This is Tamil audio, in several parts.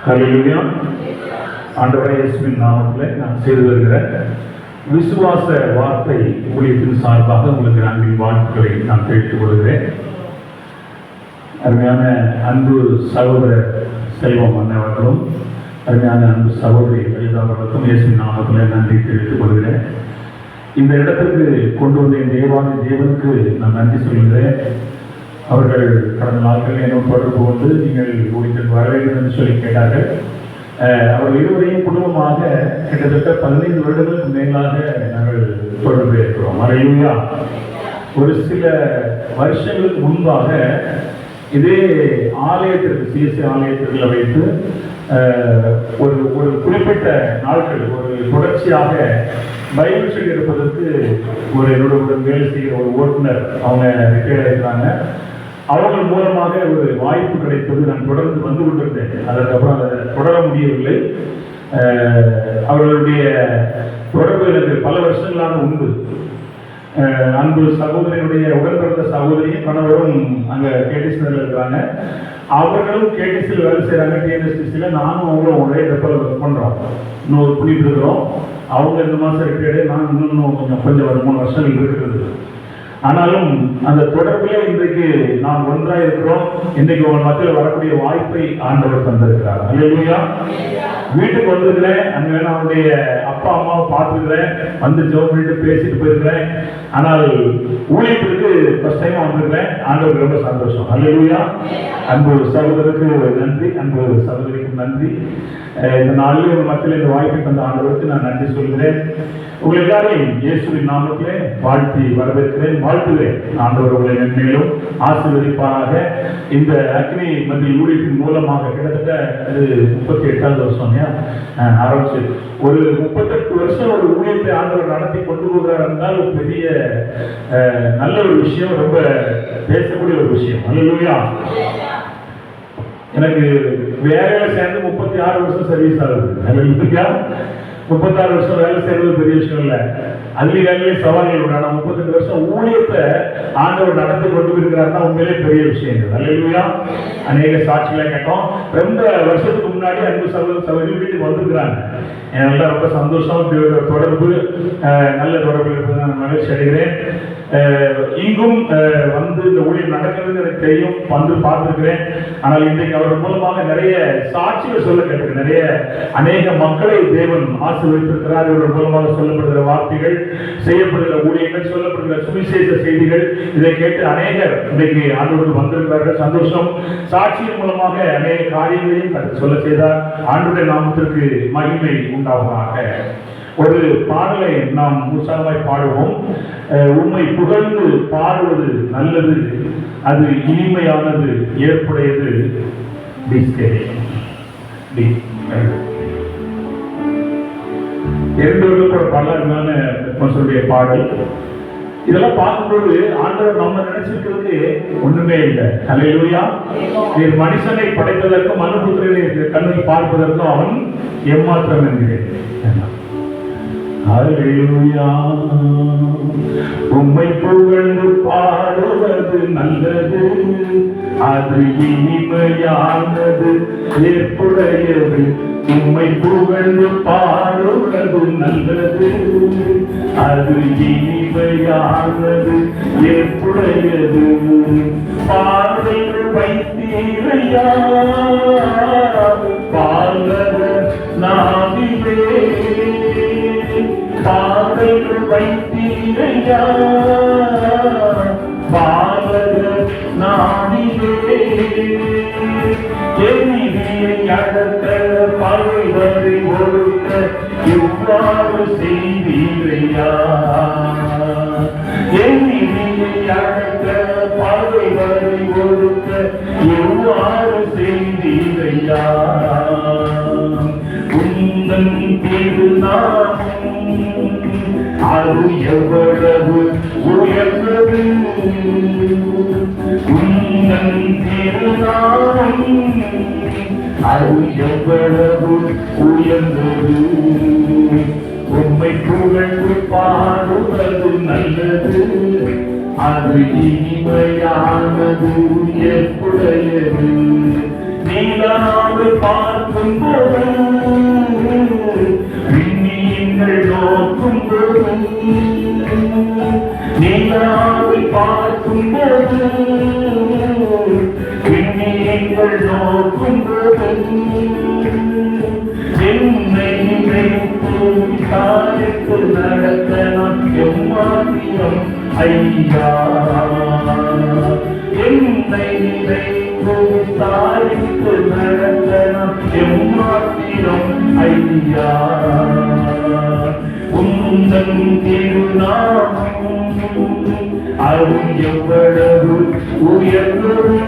ஹல்லேலூயா. ஆண்டவரே இயேசுவின் நாமத்தில் நான் செய்து வருகிற விசுவாச வார்த்தை ஊழியத்தின் சார்பாக உங்களுக்கு அன்பின் வாழ்த்துக்களை நான் தெரிவித்துக் கொள்கிறேன். அருமையான அன்பு சகோதரர் செல்வம் அண்ணவர்களும் அருமையான அன்பு சகோதரி லலிதாவர்களுக்கும் இயேசுவின் நாமத்தில் நன்றி தெரிவித்துக் கொள்கிறேன். இந்த இடத்துக்கு கொண்டு வந்த இந்த தேவனுக்கு நான் நன்றி சொல்கிறேன். அவர்கள் கடந்த நாட்களில் என்னோட தொடர்பு கொண்டு நீங்கள் ஊழியத்திற்கு வர வேண்டும் என்று சொல்லி கேட்டார்கள். அவர்கள் இருவரையும் குடும்பமாக கிட்டத்தட்ட 15 வருடங்களுக்கு மேலாக நாங்கள் தொடர்பு இருக்கிறோம். ஹல்லேலூயா. ஒரு சில வருஷங்களுக்கு முன்பாக இதே ஆலயத்திற்கு சிஎஸ்சி ஆலயத்தில் வைத்து ஒரு குறிப்பிட்ட நாட்கள் ஒரு தொடர்ச்சியாக பைபிள் ஸ்டடி எடுப்பதற்கு என்னோட வேலை செய்கிற ஒரு ஓட்டுநர் அவங்க ரிட்டையர்ட் ஆகிருக்கிறாங்க. அவர்கள் மூலமாக ஒரு வாய்ப்பு கிடைத்தது. நான் தொடர்ந்து வந்து கொண்டிருந்தேன். அதற்கப்புறம் அதை தொடர முடியவில்லை. அவர்களுடைய தொடர்பு எனக்கு பல வருஷங்களாக உண்டு. அன்பு சகோதரியுடைய உடன்பிறந்த சகோதரியும் கணவரும் அங்கே கேடிசியில் இருக்கிறாங்க. அவர்களும் கேடிசியில் வேலை செய்கிறாங்க. டிஎன்எஸ்டிசியில் நானும் அவங்களும் ஒரே இடத்துல ஒர்க் பண்ணுறோம். இன்னும் பண்ணிட்டு இருக்கிறோம். அவங்க இந்த மாதம் ரிட்டையர்டு, நான் இன்னும் கொஞ்சம் ஒரு 3 வருஷங்கள் இருக்கிறது. ஆனாலும் அந்த தொடர்பிலே இன்றைக்கு நாம் ஒன்றாக இருக்கிறோம். இன்றைக்கு உங்கள் மத்தியில் வரக்கூடிய வாய்ப்பை ஆண்டவர் தந்திருக்கிறார். ஹல்லேலூயா. வீட்டுக்கு வந்திருக்கிறேன். அங்கே வேணா அவனுடைய அப்பா அம்மாவை பார்த்துருக்கிறேன். வந்து ஜெபம் பண்ணிட்டு பேசிட்டு போயிருக்கிறேன். ஆனால் ஊழியத்திற்கு ஃபர்ஸ்ட் டைம் வந்திருக்கிறேன். ஆண்டவருக்கு ரொம்ப சந்தோஷம். ஹல்லேலூயா. அன்பு சகோதரருக்கு நன்றி, அன்பு சகோதரிக்கு நன்றி. இந்த நாளில் உங்கள் மத்தியில் இந்த வாய்ப்பை தந்த ஆண்டவருக்கு நான் நன்றி சொல்கிறேன். உங்கள் எல்லாரையும் இயேசுவின் நாமத்திலே வாழ்த்தி வரவேற்கிறேன், வாழ்த்துகிறேன். ஆண்டவர் உங்களை மேலும் ஆசீர்வதிப்பாராக. இந்த அக்னி மத்திய ஊழியத்தின் மூலமாக கிட்டத்தட்ட 38வது வருஷம் ஆரம்பிச்சு ஒரு 38 வருஷம் ஒரு ஊழியத்தை ஆண்டவர் நடத்தி கொண்டு போகிறார் என்றால் ஒரு பெரிய நல்ல ஒரு விஷயம், ரொம்ப பேசக்கூடிய ஒரு விஷயம். ஹல்லேலூயா. எனக்கு வேலையில சேர்ந்து 36 வருஷம் சர்வீஸ் ஆகுது. ஹல்லேலூயா. 36 வருஷம் வேலை செய்யறது பெரிய விஷயம் இல்லை. அதுலேயே வேலையிலே சவால்கள் உண்டு. ஆனால் 38 வருஷம் ஊழியத்தை ஆண்டவர் நடத்தி கொண்டு போயிருக்கிறாருன்னா உண்மையிலே பெரிய விஷயம். ஹல்லேலூயா. அநேக சாட்சிகளை கேட்டோம். ரொம்ப வருஷத்துக்கு முன்னாடி அன்பு சகோதரி வீட்டுக்கு வந்திருக்கிறாங்க. எல்லாம் ரொம்ப சந்தோஷம். தொடர்பு நல்ல தொடர்பு இருப்பது நான் மகிழ்ச்சி அடைகிறேன். இங்கும் வந்து இந்த ஊழியம் நடக்கிறது எனக்கு தெரியும், வந்து பார்த்துருக்கிறேன். ஆனால் இன்றைக்கு அவர் மூலமாக நிறைய சாட்சிகள் சொல்ல கேட்டிருக்கிறேன். நிறைய அநேக மக்களை தேவன் ஆசீர்வதித்திருக்கிறார். இவர்கள் மூலமாக சொல்லப்படுகிற வார்த்தைகள், செய்யப்படுகிற ஊழியங்கள், சொல்லப்படுகிற சுவிசேஷ செய்திகள், இதை கேட்டு அநேகர் இன்றைக்கு ஆண்டவர்கள் வந்திருக்கிறார்கள். சந்தோஷம். சாட்சியின் மூலமாக அநேக காரியங்களையும் சொல்ல செய்தார். ஆண்டவருடைய நாமத்திற்கு மகிமை உண்டாவதாக. ஒரு பாடலை நாம் உற்சாகமாய் பாடுவோம். உண்மை புகழ்ந்து பாடுவது நல்லது, அது இனிமையானது, ஏற்புடையது. பல பாடல். இதெல்லாம் பார்க்கும்போது ஆண்டவர் நம்ம நினைச்சிருக்கிறது ஒண்ணுமே இல்லை. ஹல்லேலூயா. மனுஷனை படைப்பதற்கும் மனுபுத்திரனை கண்ணில் பார்ப்பதற்கும் அவன் ஏமாற்றம் என்கிறேன். ஹல்லேலூயா. உம்மை புகழ்ந்து பாடுவது நல்லது, அது இனிமையானது, ஏற்புடையது. உம்மை புகழ்ந்து பாடுவது நல்லது, அது இனிமையானது, ஏற்புடையது. பார்வையில் வைத்தீரையா பாலகர் நாவிலே, பாதைகள் வைத்தீரையா பாலகர் நாவிலே. எதிரியை அடக்க பகைவரை ஒடுக்க இவ்வாறு செய்தீரையா. எதிரியை அடக்க பகைவரை ஒடுக்க எவ்வாறு செய்தீரையா. உந்தன் திருநாமம் அது எவ்வளவு உயர்ந்தது, உந்தன் திருநாமம் அது எவ்வளவு உயர்ந்தது. உம்மை புகழ்ந்து பாடுவது நல்லது, அது இனிமையானது, ஏற்புடையது. நீலாவை பார்க்கும் போதும் விண்மீன்கள் நோக்கும் போதும் நீலாவை பார்க்கும் போதும் விண்மீன்கள் நோக்கும் போதும் என்னை தாய்க்கு நடத்த நான் எம்மாத்திரம் ஐயா என்னை தாய்க்கு நடத்த நான் எம்மாத்திரம் ஐயா உந்தன் திருநாமம் அருள் எவ்வளவு உயர்ந்தது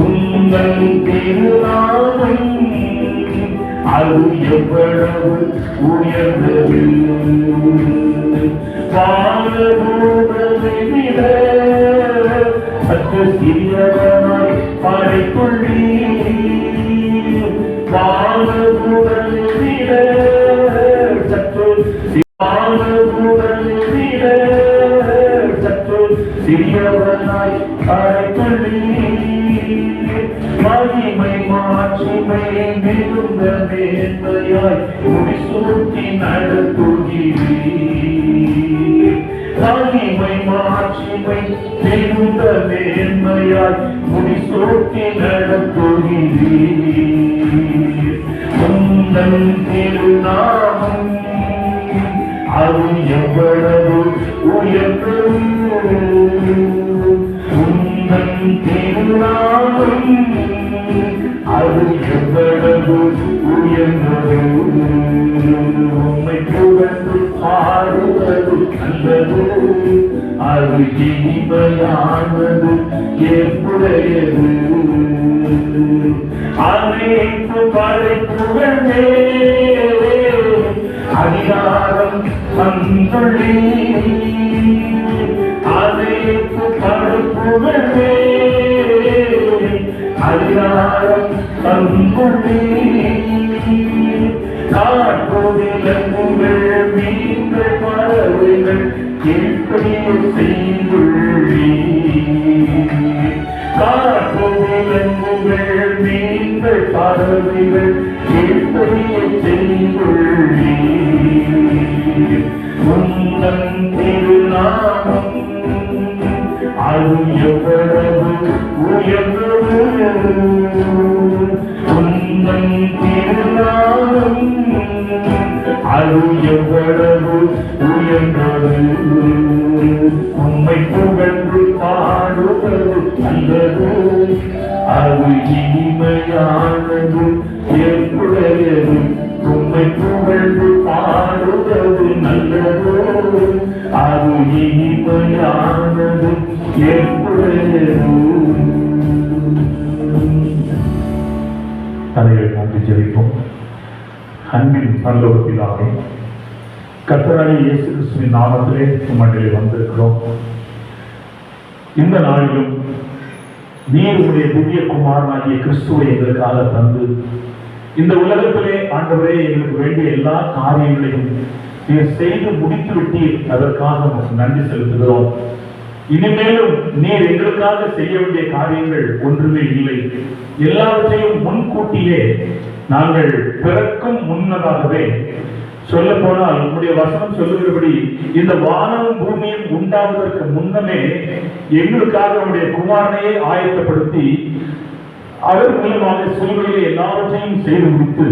உந்தன் திருநாமம் அருள் எவ்வளவு உயர்ந்தது வானதூதரை விட சற்று சிறியவனாய் படைத்துள்ளீ வானதூதரை விட சற்று வானதூதரை விட சற்று சிறியவனாய் படைத்துள்ளீ மகிமை மாட்சிமை மிகுந்த மேன்மையாய் முடிசூட்டி நடத்துகிறீர் மகிமை மாட்சிமை மிகுந்த மேன்மையாய் முடிசூட்டி நடத்துகிறீர் உந்தன் திருநாமம் அருள் எவ்வளவு உயர்ந்தது உந்தன் திருநாமம் அருள் எவ்வளவு உயர்ந்தது உம்மை புகழ்ந்து பாடுவது நல்லது அது இனிமையானது ஏற்புடையது அனைத்து படைப்புகளே அதிகாரம் வந்துள்ளீர் அனைத்து படைப்புகளே அதிகாரம் வந்துள்ளீர் காட்டுவிலங்குகள் மீன்கள் பறவைகள் கீழ்ப்படிய செய்துள்ளீர் காட்டுவிலங்குகள் மீன்கள் பறவைகள் கீழ்ப்படிய செய்துள்ளீர் உந்தன் திருநாமம் அருள் எவ்வளவு உயர்ந்தது உந்தன் திருநாமம் அருள் எவ்வளவு உயர்ந்தது உம்மை புகழ்ந்து பாடுவது நல்லது அது இனிமையானது ஏற்புடையது உம்மை புகழ்ந்து பாடுவது நல்லது அது இனிமையானது ஏற்புடையது. தலையை காட்டி ஜெபிப்போம். அன்பின் பரலோக பிதாவே, கர்த்தராகிய இயேசு கிறிஸ்துவின் நாமத்திலே உம்மிடத்திலே வந்திருக்கிறோம். இந்த நாளிலும் நீர் உம்முடைய திவ்ய குமாரனாகிய கிறிஸ்துவை எங்களுக்காக தந்து இந்த உலகத்திலே ஆண்டவரே எங்களுக்கு வேண்டிய எல்லா காரியங்களையும் நீர் செய்து முடித்து விட்டீர். அதற்காக நமக்கு நன்றி செலுத்துகிறோம். இனிமேலும் நீர் எங்களுக்காக செய்ய வேண்டிய காரியங்கள் ஒன்றுமே இல்லை. எல்லாவற்றையும் முன்கூட்டியே நாங்கள் பிறக்கும் முன்னதாகவே, சொல்ல போனால் உங்களுடைய வசனம் சொல்லுகிறபடி இந்த வானமும் பூமியும் உண்டாவதற்கு முன்னமே எங்களுக்காக நம்முடைய குமாரனையே ஆயத்தப்படுத்தி அவர் மூலமாக சிலுவையிலே எல்லாவற்றையும் செய்து முடித்து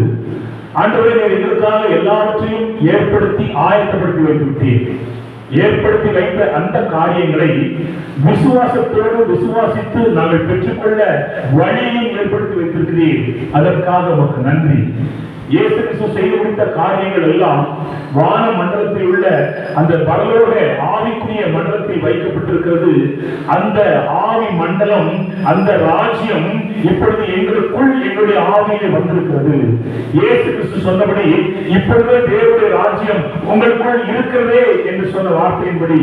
ஆண்டவரே எங்களுக்காக எல்லாவற்றையும் ஏற்படுத்தி ஆயத்தப்படுத்தி வைத்து விட்டீர். ஏற்படுத்தி வைத்த அந்த காரியங்களை விசுவாசத்தோடு விசுவாசித்து நாங்கள் பெற்றுக்கொள்ள வழியையும் ஏற்படுத்தி வைத்திருக்கிறீர். அதற்காக உமக்கு நன்றி. இயேசு கிறிஸ்து செய்து முடித்த காரியங்கள் எல்லாம் வான மண்டலத்தில் உள்ள அந்த பரலோக ஆவிக்குரிய மண்டலத்தில் வைக்கப்பட்டிருக்கிறது. அந்த ஆவி மண்டலம், அந்த ராஜ்யம் இப்பொழுது எங்களுக்குள் எங்களுடைய ஆவியிலே வந்திருக்கிறது. இயேசு கிறிஸ்து சொன்னபடி இப்பொழுது தேவனுடைய ராஜ்யம் உங்களுக்குள் இருக்கிறதே என்று சொன்ன வார்த்தையின்படி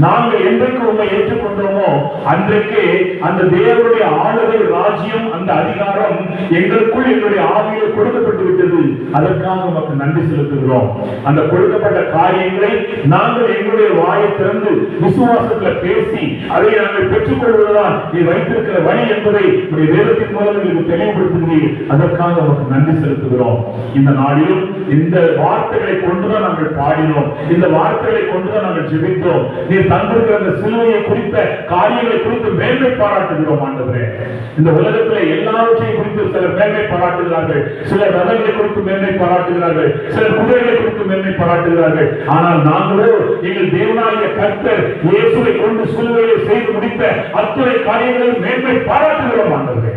நாங்கள் என்றைக்கு உண்மை ஏற்றுக்கொண்டோமோ அன்றைக்கு அந்த தேவனுடைய ஆளுகை ராஜ்யம், அந்த அதிகாரம் எங்களுக்குள் எங்களுடைய ஆவியிலே கொடுக்கப்பட்டு விட்டது. கொடுத்து அதற்காக நமக்கு நன்றி செலுத்துகிறோம். அந்த கொடுக்கப்பட்ட காரியங்களை நாங்கள் எங்களுடைய வாயை திறந்து விசுவாசத்தில் பேசி அதை நாங்கள் பெற்றுக் கொள்வதுதான் நீ வைத்திருக்கிற வழி என்பதை வேதத்தின் மூலம் எங்களுக்கு தெளிவுபடுத்துகிறீர்கள். அதற்காக நமக்கு நன்றி செலுத்துகிறோம். இந்த நாளிலும் இந்த வார்த்தைகளை கொண்டுதான் நாங்கள் பாடினோம், இந்த வார்த்தைகளை கொண்டுதான் நாங்கள் ஜெபித்தோம். நீ தந்திருக்கிற அந்த சிலுவையை குறித்த காரியங்களை குறித்து மேன்மை பாராட்டுகிறோம் ஆண்டவரே. இந்த உலகத்தில் எல்லாவற்றையும் குறித்து சிலர் மேன்மை பாராட்டுகிறார்கள், சிலர் ரதங்களை குறித்து மேன்மை பாராட்டுகிறார்கள், சிலர் குதிரைகளை குறித்து மேன்மை பாராட்டுகிறார்கள். ஆனால் நாங்களோ எங்கள் தேவனாகிய கர்த்தர் இயேசுவை கொண்டு சிலுவையை செய்து முடித்த அத்தனை காரியங்களில் மேன்மை பாராட்டுகிறோம் ஆண்டவரே.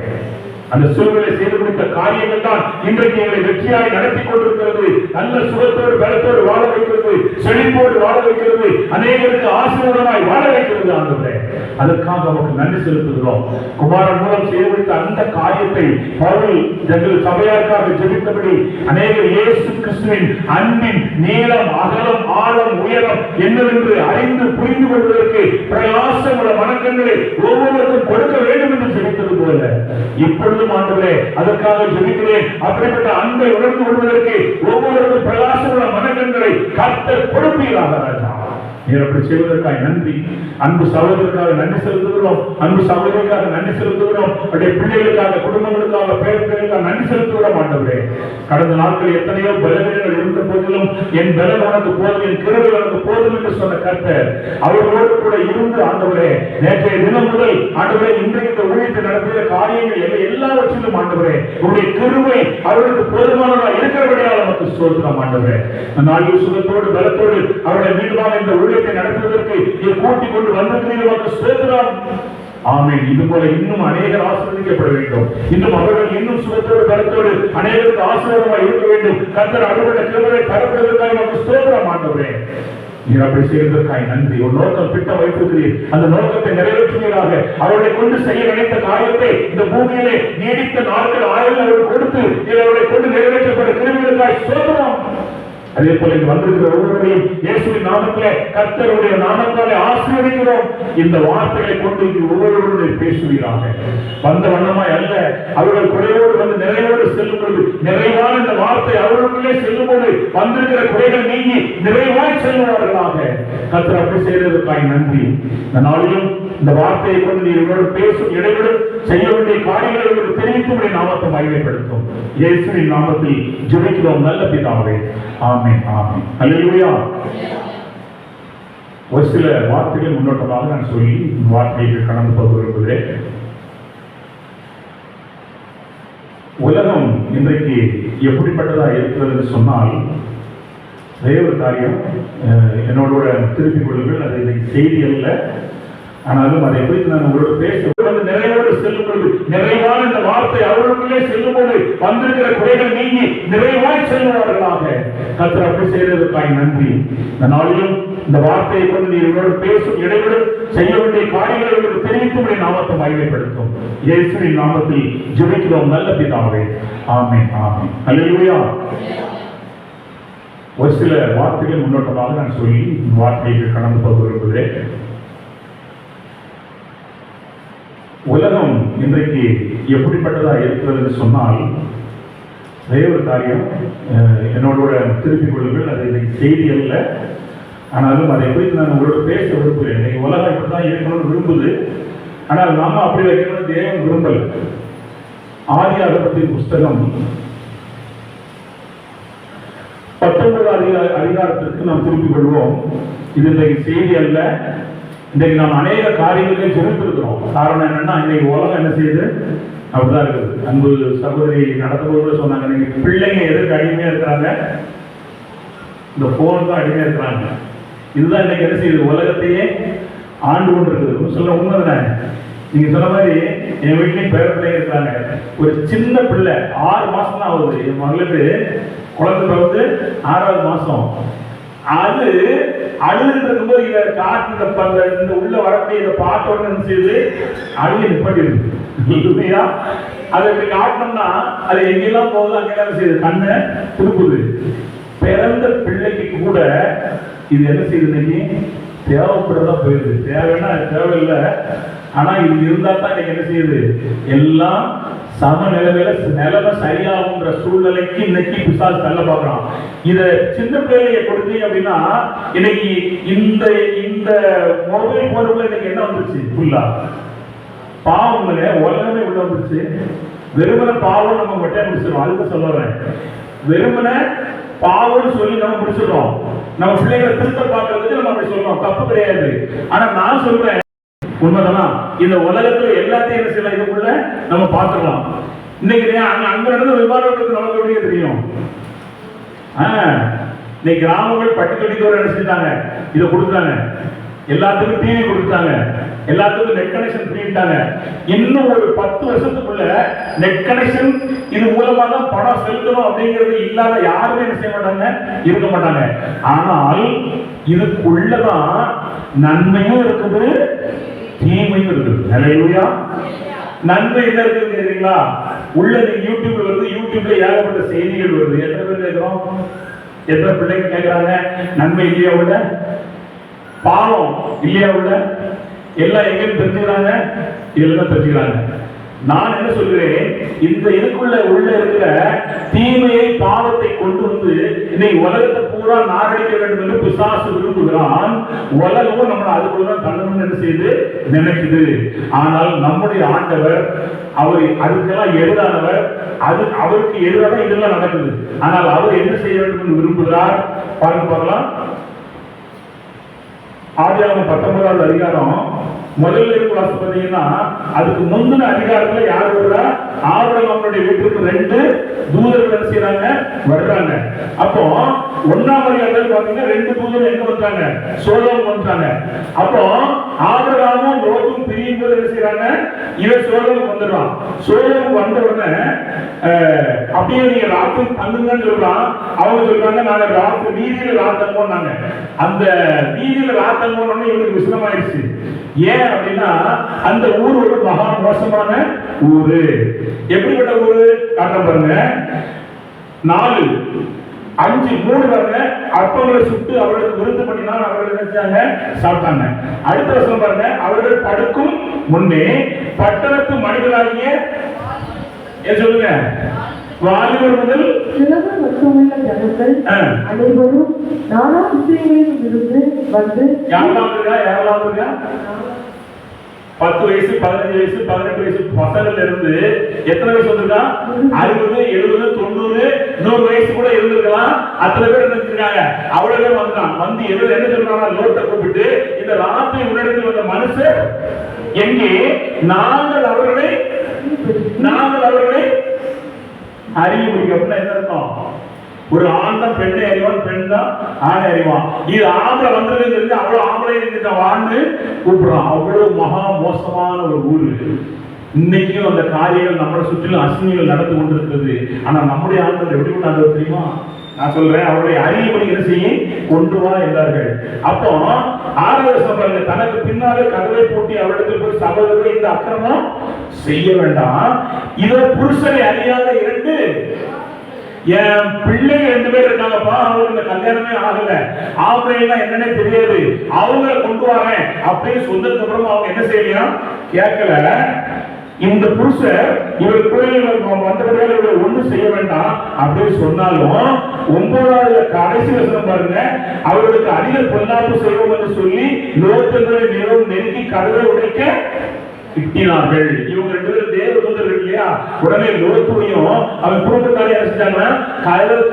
அந்த சிலுவையை செய்து முடித்த காரியங்கள் தான் இன்றைக்கு எங்களை வெற்றியாய் நடத்தி கொண்டிருக்கிறது. நல்ல சுகத்தோடு பலத்தோடு வாழ வைக்கிறது, செழிப்போடு வாழ வைக்கிறது, அநேகருக்கு ஆசீர்வாதமாய் வாழ வைக்கிறது ஆண்டவரே. அதற்காக நமக்கு நன்றி செலுத்துகிறோம். குமாரன் மூலம் செய்து முடித்த அந்த காரியத்தை பவுல் எங்கள் சபையாருக்காக ஜெபித்தபடி அநேகர் இயேசு கிறிஸ்துவின் அன்பின் நீளம் அகலம் ஆழம் உயரம் என்னவென்று அறிந்து புரிந்து கொள்வதற்கு பிரயாசமுள்ள மனக்கண்களை ஒவ்வொருவருக்கும் கொடுக்க வேண்டும் என்று ஜெபித்தது போல இப்பொழுது ஆண்டவரே அதற்காக ஜெபிக்கிறேன். அப்படிப்பட்ட அன்பை உணர்ந்து கொள்வதற்கு ஒவ்வொருவருக்கும் பிரகாசமுள்ள மனக்கண்களை கர்த்தர் கொடுப்பீராக ராஜா. அப்படி செய்வதற்காக நன்றி. அன்பு சகோதரருக்காக நன்றி செலுத்துகிறோம், அன்பு சகோதரிக்காக நன்றி செலுத்துகிறோம், அவருடைய பிள்ளைகளுக்காக குடும்பங்களுக்காக பேர்களுக்காக நன்றி செலுத்துகிறோம் ஆண்டவரே. கடந்த நாட்கள் எத்தனையோ பலவீனங்கள் இருந்த போதிலும் என் பலன் உனக்கு போதும், என் கிருபை உனக்கு போதும் என்று சொன்ன கர்த்தர் அவர்களோடு கூட இருந்து ஆண்டவரே நேற்றைய தினம் முதல் ஆண்டவரே இன்றைக்கு இந்த ஊழியத்தை நடத்துகிற காரியங்கள் எல்லாவற்றிலும் ஆண்டவரே உங்களுடைய கிருபை அவர்களுக்கு போதுமானதாக இருக்கிறபடியால் நமக்கு ஸ்தோத்திரம் ஆண்டவரே. நாளில் சுகத்தோடு பலத்தோடு அவருடைய மீண்டுமாக இந்த ஊழியத்தை நடத்துவதற்கு கூட்டிக் கொண்டு வந்திருக்கிறீர்கள் ஸ்தோத்திரம். ஆமென். இது போல இன்னும் அநேகர் ஆசீர்வதிக்கப்பட வேண்டும், இன்னும் அவர்கள் இன்னும் சுகத்தோடு பலத்தோடு அநேகருக்கு ஆசீர்வாதமாக இருக்க வேண்டும். கர்த்தர் அவர்களுடைய கிருபையை தரப்படுவதற்காக நமக்கு ஸ்தோத்திரம் ஆண்டவரே. நீர் அப்படி செய்வதற்காக நன்றி. ஒரு நோக்கம் திட்டம் வைத்திருக்கிறீர், அந்த நோக்கத்தை நிறைவேற்றுவீராக. அவர்களை கொண்டு செய்ய நினைத்த காரியத்தை இந்த பூமியிலே நீடித்த நாட்கள் ஆயுள் அவர்கள் கொடுத்து அவர்களை கொண்டு நிறைவேற்றப்பட கிருபைகளுக்காக ஸ்தோத்திரம். அதே போல இங்கு வந்திருக்கிற ஒவ்வொருவரையும் இயேசுவின் நாமத்திலே கர்த்தருடைய நாமத்தாலே ஆசீர்வதிக்கிறோம். இந்த வார்த்தைகளை கொண்டு இங்கு ஒவ்வொருவருடைய பேசுவீராக. வந்த வண்ணமாய் அல்ல, அவர்கள் குறையோடு வந்து நிறைவோடு செல்லும் பொழுது நிறைவான இந்த வார்த்தை அவர்களுக்குள்ளே செல்லும் போது வந்திருக்கிற குறைகள் நீங்கி நிறைவாய் செல்வார்களாக. கர்த்தர் அப்படி செய்ததற்காக நன்றி. இந்த நாளிலும் இந்த வார்த்தையை கொண்டு நீர் இவரோடு பேசும் இடைவிடும் செய்ய வேண்டிய காரியங்களை உங்களுக்கு தெரிவித்து நாமத்தை மகிமைப்படுத்தும். இயேசுவின் நாமத்தில் ஜெபிக்கிறோம் நல்ல பிதாவே. ஆமென் ஆமென் அல்லேலூயா. ஒரு சில வார்த்தைகள் முன்னோட்டமாக நான் சொல்லி வார்த்தையை கடந்து போக விரும்புகிறேன். உலகம் இன்றைக்கு எப்படிப்பட்டதா இருக்கிறது என்று சொன்னால் ஒரே ஒரு காரியம் என்னோட திருப்பிக் கொள்ளுங்கள். அது இன்னைக்கு செய்தி அல்ல, ஆனாலும் அதை குறித்து நான் உங்களோட பேச நிறைவோடு செல்லும் பொழுது நிறைவான இந்த வார்த்தை அவர்களுக்குள்ளே செல்லும் போது வந்திருக்கிற குறைகள் நீங்கி நிறைவாய் செல்வார்களாக. கர்த்தர் அப்படி செய்ததற்காக நன்றி. இந்த நாளிலும் இந்த வார்த்தையை கொண்டு நீர் இவரோடு பேசும் இடைவிடும் செய்ய வேண்டிய காரியங்களை உங்களுக்கு தெரிவித்து நாமத்தை மகிமைப்படுத்தும். இயேசுவின் நாமத்தில் ஜெபிக்கிறோம் நல்ல பிதாவே. ஆமென் ஆமென் அல்லேலூயா. ஒரு சில வார்த்தைகள் முன்னோட்டமாக நான் சொல்லி வார்த்தையை கடந்து போக விரும்புகிறேன். உலகம் இன்றைக்கு எப்படிப்பட்டதா இருக்கிறது என்று சொன்னால் ஒரே ஒரு காரியம் என்னோட திருப்பிக் கொள்ளுங்கள். அது இன்னைக்கு செய்தி அல்ல, ஆனாலும் அதை குறித்து நான் உங்களோட பேச விரும்புகிறேன். இன்னைக்கு உலகம் இப்படிதான் இருக்கணும்னு விரும்புது, ஆனால் நாம அப்படி வைக்கணும்னு தேவன் விரும்பல. ஆதியாகமத்தின் புஸ்தகம் 19வது அதிகாரத்திற்கு நாம் திருப்பிக் கொள்வோம். இது இன்றைக்கு செய்தி அல்ல. இன்றைக்கு நாம் அநேக காரியங்களை ஜெபித்திருக்கிறோம். காரணம் என்னன்னா இன்னைக்கு உலகம் என்ன செய்யுது அப்படிதான் இருக்குது. அன்பு சகோதரி நடத்தபோது சொன்னாங்க, நீங்க பிள்ளைங்க எதற்கு அடிமையா இருக்கிறாங்க, இந்த போன் தான் அடிமையா இருக்கிறாங்க. இதுதான் இன்னைக்கு என்ன செய்யுது, உலகத்தையே ஆண்டு கொண்டு இருக்குது. சொல்ல உண்மைதானே? நீங்க சொன்ன மாதிரி என் வீட்லயும் பேர பிள்ளைங்க இருக்கிறாங்க. ஒரு சின்ன பிள்ளை 6 மாசம் தான் ஆகுது. என் மகளுக்கு குழந்தை பிறந்து 6வது மாசம். அது அழுதுட்டு இருக்கும்போது இதை காட்டு இந்த உள்ள வரக்கூடிய இதை பார்த்த உடனே செய்து அழுகி நிப்பாட்டிருக்கு. அதை இப்படி காட்டணும்னா அது எங்கெல்லாம் போகுது அங்கெல்லாம் செய்யுது, கண்ணை திருப்புது. பிறந்த பிள்ளைக்கு கூட இது என்ன செய்யுது, இன்னைக்கு தேவைப்படுறதா போயிடுது. தேவைன்னா தேவையில்லை, ஆனா இது இருந்தா தான் இன்னைக்கு என்ன செய்யுது, எல்லாம் சம நிலைமை சரியாகுன்ற சூழ்நிலைக்கு இன்னைக்கு பிசாசு தள்ள பார்க்கறான். இத சின்ன பிள்ளைய கொடுத்தீங்க அப்படின்னா இன்னைக்கு இந்த இந்த மொபைல் போனுக்குள்ள இன்னைக்கு என்ன வந்துருச்சு, ஃபுல்லா பாவம், உலகமே உள்ள வந்துருச்சு. வெறுமன பாவம் நம்ம மட்டும் முடிச்சிடும். அதுக்கு சொல்லுறேன், வெறுமன பாவம்னு சொல்லி நம்ம முடிச்சிடுறோம். நம்ம பிள்ளைகளை திருத்த பார்க்கறதுக்கு நம்ம அப்படி சொல்றோம், தப்பு கிடையாது. ஆனா நான் சொல்றேன் உண்மைதான், இந்த உலகத்துல எல்லாத்தையும் என்ன செய்யலாம், இதுக்குள்ள நம்ம பார்த்துக்கலாம். இன்னைக்கு அங்க நடந்த விவாதத்துக்கு நமக்கு எப்படியே தெரியும். இன்னைக்கு கிராமங்கள் பட்டித்தொட்டிக்கு என்ன செஞ்சாங்க, இதை கொடுத்தாங்க, எல்லாத்துக்கும் டிவி கொடுத்தாங்க, எல்லாத்துக்கும் நெட் கனெக்ஷன் பண்ணிட்டாங்க. இன்னும் ஒரு 10 வருஷத்துக்குள்ள நெட் கனெக்ஷன் இது மூலமா தான் பணம் செலுத்தணும் அப்படிங்கிறது இல்லாத யாருமே என்ன செய்ய மாட்டாங்க, இருக்க மாட்டாங்க. ஆனால் இதுக்குள்ளதான் நன்மையும் இருக்குது, தீமையும் இருக்குது. ஹல்லேலூயா. நன்மை என்ன இருக்குது தெரியுங்களா, உள்ள நீங்க யூடியூப்ல வருது, யூடியூப்ல ஏகப்பட்ட செய்திகள் வருது. எத்தனை பேர் கேட்கிறோம், எத்தனை பிள்ளைங்க கேட்கிறாங்க, நன்மை இல்லையா உள்ள, பாவம் இல்லையா உள்ள, எல்லாம் எங்க தெரிஞ்சுக்கிறாங்க, இதுல தெரிஞ்சுக்கிறாங்க. நான் என்ன சொல்கிறேன், இந்த இதுக்குள்ள உள்ள இருக்கிற தீமையை பாவத்தை கொண்டு வந்து இன்னைக்கு உலகத்தை பூரா நாரடிக்க வேண்டும் என்று பிசாசு விரும்புகிறான். உலகமும் நம்மளை அதுக்குள்ளதான் தள்ளணும்னு என்ன செய்து நினைக்குது. ஆனால் நம்முடைய ஆண்டவர் அவர் அதுக்கெல்லாம் எதிரானவர், அது அவருக்கு எதிராக இதெல்லாம் நடக்குது. ஆனால் அவர் என்ன செய்ய வேண்டும் என்று விரும்புகிறார் பார்க்கலாம். ஆதியாகமம் 19வது அதிகாரம் முதல்ல இருக்கு வாசி பார்த்தீங்கன்னா, அதுக்கு முந்தின அதிகாரத்துல யார் வர்றா, ஆபிரகாமுடைய வீட்டுக்கு 2 தூதர்கள் செய்யறாங்க வர்றாங்க. அப்போ 1ஆம் அதிகாரத்துல பாத்தீங்கன்னா 2 தூதர்கள் எங்க வந்தாங்க, சோதோம் வந்தாங்க. அப்போ ஆபிரகாமும் லோத்தும் பிரியும் போது என்ன செய்யறாங்க, இவன் சோதோம் வந்துடுறான். சோதோம் வந்த உடனே அப்படியே நீங்க ராத்திரி தங்குங்கன்னு சொல்றான். அவங்க சொல்றாங்க, நாங்க ராத்திரி வீதியில ராத்தங்கோன்னாங்க. அந்த வீதியில ராத்தங்கோன்னு இவனுக்கு விசனமாயிருச்சு. ஏன் அப்படின்னா அந்த ஊர் ஒரு மகா மோசமான ஊரு. எப்படிப்பட்ட ஊரு காட்ட பாருங்க, 4, 5, 3 பாருங்க, அப்பங்களை சுட்டு அவர்களுக்கு விருந்து பண்ணினால் அவர்கள் நினைச்சாங்க சாப்பிட்டாங்க. அடுத்த வருஷம் பாருங்க, அவர்கள் படுக்கும் முன்னே பட்டணத்து மனிதனாகிய சொல்லுங்க, வாலிபர் முதல் சிலவர் மட்டுமல்ல ஜனங்கள் அனைவரும் நானா விஷயங்களில் இருந்து வந்து யாரெல்லாம் இருக்கா 10 வயசு 15 வயசு 18 வயசு பசங்கள்ல இருந்து எத்தனை வயசு வந்திருக்கா, 60 70 90 100 வயசு கூட இருந்திருக்கலாம். அத்தனை பேர் இருந்திருக்காங்க. அவ்வளவு பேர் வந்துட்டான். வந்து என்ன சொல்றாங்க, லோட்டை கூப்பிட்டு, இந்த ராத்திரி உன்னிடத்தில் வந்த மனுஷர் எங்கே, நாங்கள் அவர்களை அறிய முடியும். அப்படின்னா என்ன அர்த்தம், ஒரு ஆண் தான் பெண்ணை அறிவான், பெண் தான் ஆணை அறிவான். இது ஆம்பளை வந்ததுன்னு தெரிஞ்சு அவ்வளவு ஆம்பளை வாழ்ந்து கூப்பிடுறான். அவ்வளவு மகா மோசமான ஒரு ஊரு. இன்னைக்கும் அந்த காரியங்கள் நம்மளை சுற்றிலும் அசிங்கங்கள் நடந்து கொண்டிருக்கிறது. ஆனா நம்முடைய ஆண்கள் எப்படி கொண்டாடுறது தெரியுமா, நான் சொல்றேன், அவருடைய அறிவுபடி என்ன செய்ய கொண்டு வா என்றார்கள். அப்போ 6வது வருஷம் பாருங்க, தனக்கு பின்னாலே கதவை பூட்டி அவரிடத்தில் போய் சகோதரர்கள் இந்த அக்கிரமம் செய்ய வேண்டாம், இதை புருஷனை அறியாத 2 என் பிள்ளைங்க 2 பேர் இருக்காங்கப்பா, அவங்களுக்கு கல்யாணமே ஆகல, ஆம்பளைன்னா என்னன்னே தெரியாது, அவங்கள கொண்டு வரேன் அப்படின்னு சொன்னதுக்கு அப்புறம் அவங்க என்ன செய்யலாம் கேட்கல. இந்த புருஷர் இவர் பிள்ளைகள் வந்தபடியால் இவர் ஒண்ணும் செய்ய வேண்டாம் அப்படின்னு சொன்னாலும் 9வது கடைசி வசனம் பாருங்க, அவர்களுக்கு அதிக பொல்லாப்பு செய்வோம் என்று சொல்லி லோத்தங்களை மிகவும் நெருங்கி கதவை உடைக்க கிட்டினார்கள். இவங்க 2 பேரும் தேவ தூதர்கள் இல்லையா. உடனே லோத்துவையும் அவன் குடும்பத்தாரையும் அழைச்சிட்டாங்க,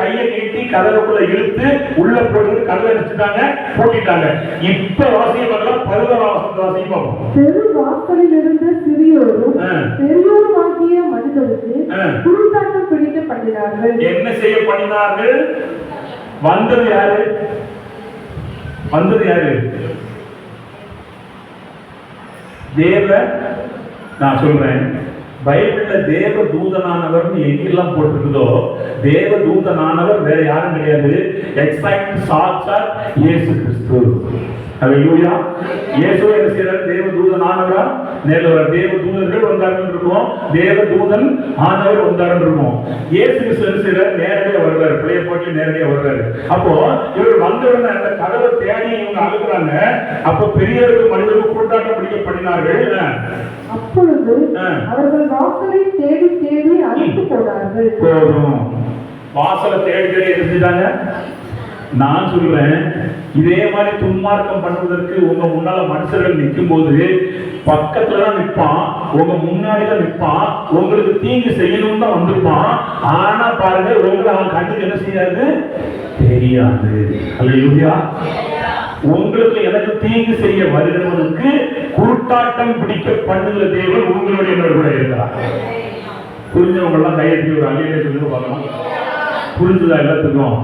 கையை நீட்டி கதவுக்குள்ள இழுத்து உள்ள போட்டு கதவை அழைச்சிட்டாங்க, போட்டிட்டாங்க. இப்ப வாசியம் பார்க்கலாம், 11ஆம் வாசியம் பார்ப்போம். தெரு வாசலில் இருந்த சிறியோரும் பெரியோரும் ஆகிய மனிதருக்கு குருட்டாட்டம் பிடிக்க பண்ணினார்கள். என்ன செய்ய பண்ணினார்கள், வந்தது யாரு, தேவ, நான் சொல்றேன், பைபிள்ல தேவ தூதனானவர் எங்கெல்லாம் போட்டிருக்குதோ, தேவ தூதனானவர் வேற யாரும் கிடையாது, எக்ஸாக்ட் சாட்சாத் இயேசு கிறிஸ்து. ஹல்லேலூயா. இயேசு என்ன செய்யறாரு, தேவ தூதனானவரா நேரில் வர தேவ தூதர்கள் வந்தார்கள் இருக்கும், தேவ தூதன் ஆனவர் வந்தார்கள் இருக்கும். இயேசு கிறிஸ்து நேரடியாக வர்றாரு, பழைய பாட்டில் நேரடியாக வர்றாரு. அப்போ இவர் வந்தவுடனே அந்த கதவை தேடி இவங்க அழுகுறாங்க. அப்போ பெரியவர்கள் மனிதர்கள் கூட்டாட்டம் பிடிக்க பண்ணினார்கள். அப்பொழுது அவர்கள் வாசலை தேடி தேடி அழைத்து போனார்கள். போதும், வாசலை தேடி தேடி எடுத்துட்டாங்க. நான் சொல்றேன், இதே மாதிரி துன்மார்க்கம் பண்ணுவதற்கு உங்க முன்னால மனுஷர்கள் நிற்கும் போது பக்கத்துலதான் நிற்பான், உங்க முன்னாடிதான் நிற்பான், உங்களுக்கு தீங்கு செய்யணும்னு தான் வந்திருப்பான். ஆனா பாருங்க, உங்களை அவன் கண்ணுக்கு என்ன செய்யாது தெரியாது. அல்லேலூயா. உங்களுக்கு எனக்கு தீங்கு செய்ய வருகிறவனுக்கு குருட்டாட்டம் பிடிக்க பண்ணுகிற தேவன் உங்களுடைய கூட இருக்கிறார். புரிஞ்சவங்க எல்லாம் கையெழுத்தி ஒரு அல்லையில சொல்லி பார்க்கலாம். புரிஞ்சுதா எல்லாத்துக்கும்?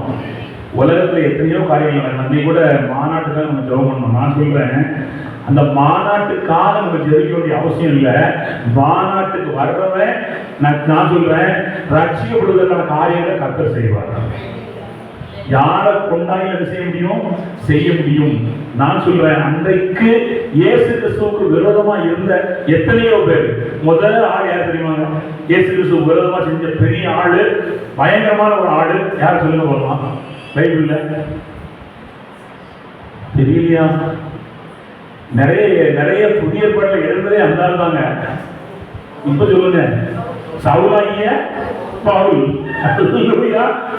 உலகத்துல எத்தனையோ காரியங்கள் நன்றி கூட மாநாட்டுக்காக நம்ம ஜெபம் பண்ணணும். நான் சொல்றேன், அந்த மாநாட்டுக்காக நம்ம ஜெபிக்க வேண்டிய அவசியம் இல்லை. மாநாட்டுக்கு வர்றவன் நான் சொல்றேன், ரட்சிக்கப்படுவதற்கான காரியங்களை கர்த்தர் செய்வார். யாரை கொண்டாடி அதை செய்ய முடியும். நான் சொல்றேன், அன்றைக்கு இயேசு கிறிஸ்துவுக்கு விரோதமா இருந்த எத்தனையோ பேர், முதல் ஆள் யார் தெரியுமாங்க? இயேசு கிறிஸ்துவுக்கு விரோதமா செஞ்ச பெரிய ஆளு, பயங்கரமான ஒரு ஆளு யார் சொல்லுங்க போகலாம்? பைபிள்ல தெரியலையா? நிறைய புதிய பாட்டில் எழுந்ததே அந்த ஆள் தாங்க. இப்ப சொல்லுங்க, சவுலாகிய பவுல்.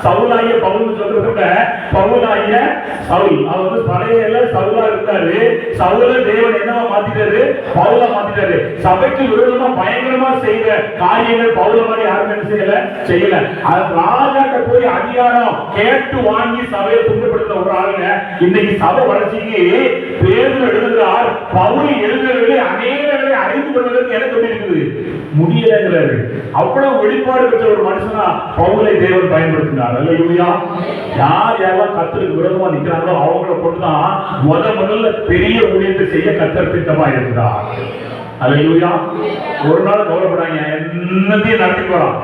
சவுலாகிய பவுல் சொல்றத விட பவுலாகிய சவுல், அவர் பழைய சவுலா இருந்தாரு. சவுல தேவன் என்னவா மாத்திட்டாரு? பவுலா மாத்திட்டாரு. சபைக்கு விரோதமா பயங்கரமா செய்த காரியங்கள் பவுல மாதிரி யாரும் என்ன செய்யல. ராஜாட்ட போய் அதிகாரம் கேட்டு வாங்கி சபையை துண்டுபடுத்த ஒரு ஆளுங்க. இன்னைக்கு சபை வளர்ச்சிக்கு பேர் எழுதுகிறார், பவுல் எழுதுகிறவர்களை அநேகர்களை அறிந்து கொள்வதற்கு எனக்கு இருக்குது முடியலைங்கிறாரு. அவ்வளவு வெளிப்பாடு பெற்ற ஒரு மனுஷனா பவுலை தேவன் பயன்படுத்தினார். அல்லேலூயா. யார் யாரெல்லாம் கர்த்தருக்கு விரோதமா நிக்கிறாங்களோ அவங்கள கொண்டுதான் முதல்ல பெரிய ஊழியத்தை செய்ய கர்த்தர் திட்டமா இருந்தார். அல்லேலூயா. ஒரு நாள் கவலைப்படாங்க, என்னத்தையும் நடத்தி போறான்,